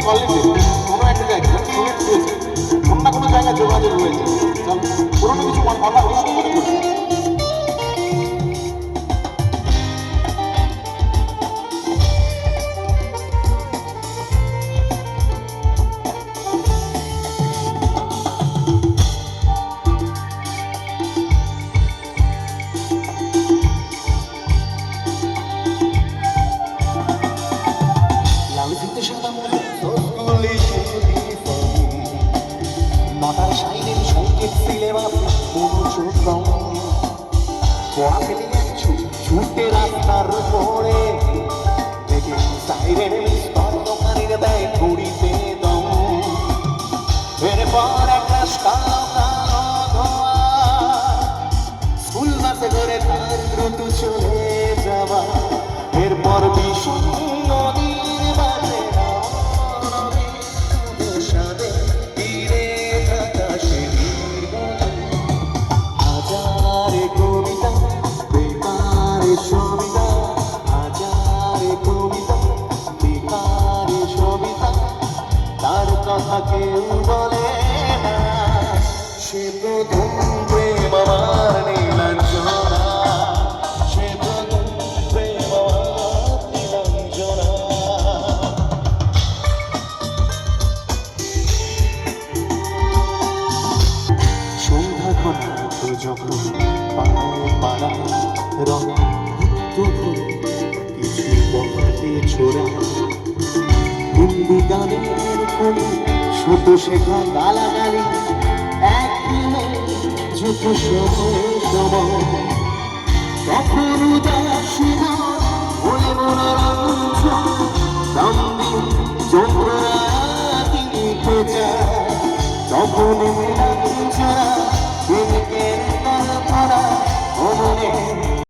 কলেজে কোনো একটা জায়গায় স্টুডেন্ট রয়েছে, কোনো না কোনো জায়গায় যোগাযোগ রয়েছে, চল পুরোনো কিছু কথা অনুসন্ধান করছি। নটার সাইনের সংকেত সিলেবাস মনোযোগ পড়া ফেলে যাচ্ছ ছুটে রাস্তার পরে দেখে সাইরেন স্তর দোকানের দেয় ঘড়িতে দম এরপর একটা কালো কালো ধোঁয়া স্কুল বাসে করে তার দ্রুত চলে যাওয়া এরপর ভীষণ নদীর বাজে কথা কেউ বলে না সে প্রথম প্রেম আমার নীলাঞ্জনা সে প্রথম প্রেম আমার নীলাঞ্জনা সন্ধ্যা ঘনাত যখন পাড়ায় পাড়া রং কিছু বকাতে ছোড়া হিন্দি গানের কবি ছোট শেখা গালাগালি একদিনে যত সময় তখন উদাসীন বলে মনোরঞ্জন দাম্বিক যন্ত্রণা তিনি খোঁজা তখন মিলাঞ্জনা